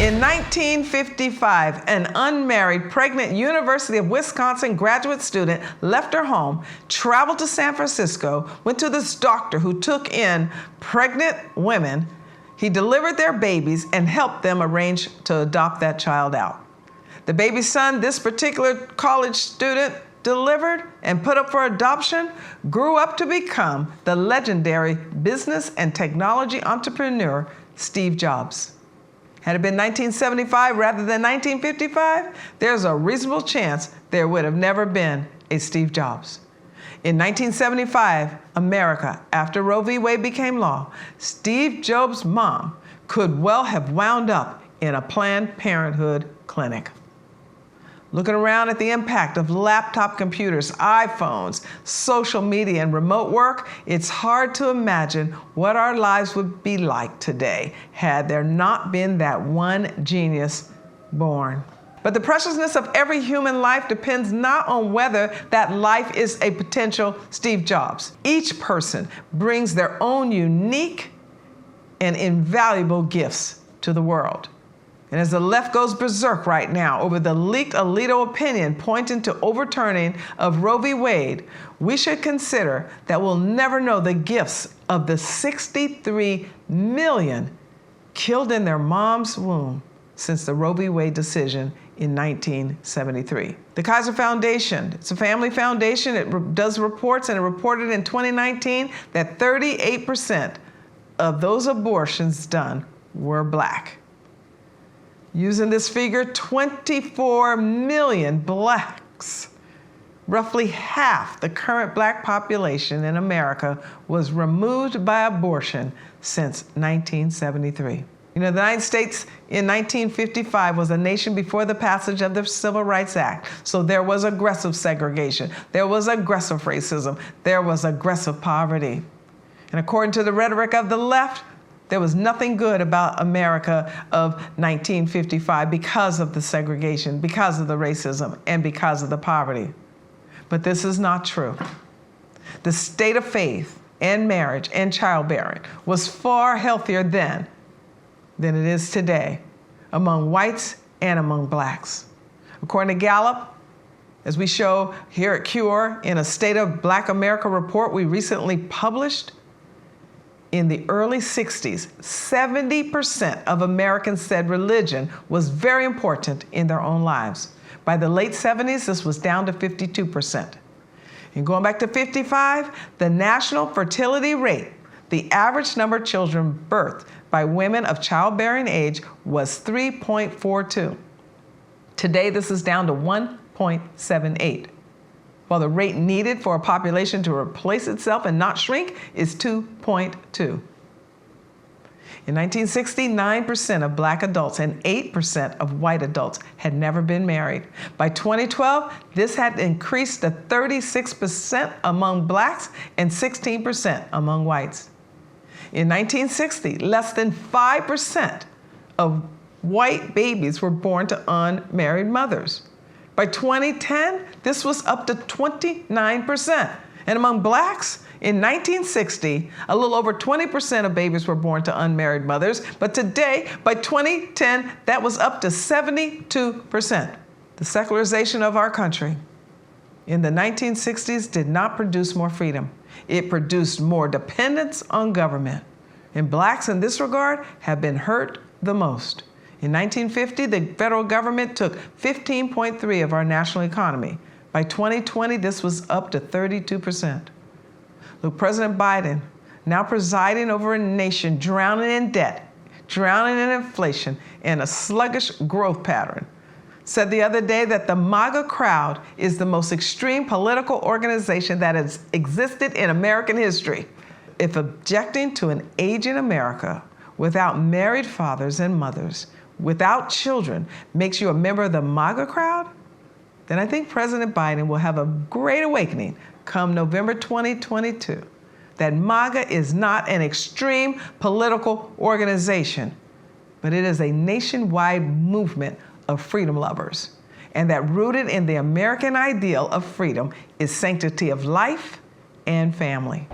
In 1955, an unmarried, pregnant University of Wisconsin graduate student left her home, traveled to San Francisco, went to this doctor who took in pregnant women. He delivered their babies and helped them arrange to adopt that child out. The baby son this particular college student delivered and put up for adoption grew up to become the legendary business and technology entrepreneur, Steve Jobs. Had it been 1975 rather than 1955, there's a reasonable chance there would have never been a Steve Jobs. In 1975, America, after Roe v. Wade became law, Steve Jobs' mom could well have wound up in a Planned Parenthood clinic. Looking around at the impact of laptop computers, iPhones, social media, and remote work, it's hard to imagine what our lives would be like today had there not been that one genius born. But the preciousness of every human life depends not on whether that life is a potential Steve Jobs. Each person brings their own unique and invaluable gifts to the world. And as the left goes berserk right now over the leaked Alito opinion pointing to overturning of Roe v. Wade, we should consider that we'll never know the gifts of the 63 million killed in their mom's womb since the Roe v. Wade decision in 1973. The Kaiser Foundation, it's a family foundation. It does reports, and it reported in 2019 that 38% of those abortions done were Black. Using this figure, 24 million Blacks, roughly half the current Black population in America, was removed by abortion since 1973. You know, the United States in 1955 was a nation before the passage of the Civil Rights Act. So there was aggressive segregation, there was aggressive racism, there was aggressive poverty. And according to the rhetoric of the left, there was nothing good about America of 1955 because of the segregation, because of the racism, and because of the poverty. But this is not true. The state of faith and marriage and childbearing was far healthier then than it is today among whites and among Blacks. According to Gallup, as we show here at CURE in a State of Black America report we recently published, in the early 60s, 70% of Americans said religion was very important in their own lives. By the late 70s, this was down to 52%. And going back to 55, the national fertility rate, the average number of children birthed by women of childbearing age, was 3.42. Today, this is down to 1.78. While the rate needed for a population to replace itself and not shrink is 2.2. In 1960, 9% of Black adults and 8% of white adults had never been married. By 2012, this had increased to 36% among Blacks and 16% among whites. In 1960, less than 5% of white babies were born to unmarried mothers. By 2010, this was up to 29%. And among Blacks, in 1960, a little over 20% of babies were born to unmarried mothers. But today, by 2010, that was up to 72%. The secularization of our country in the 1960s did not produce more freedom. It produced more dependence on government. And Blacks in this regard have been hurt the most. In 1950, the federal government took 15.3% of our national economy. By 2020, this was up to 32%. Look, President Biden, now presiding over a nation drowning in debt, drowning in inflation, and a sluggish growth pattern, said the other day that the MAGA crowd is the most extreme political organization that has existed in American history. If objecting to an aging America without married fathers and mothers, without children, makes you a member of the MAGA crowd, then I think President Biden will have a great awakening come November 2022, that MAGA is not an extreme political organization, but it is a nationwide movement of freedom lovers, and that rooted in the American ideal of freedom is sanctity of life and family.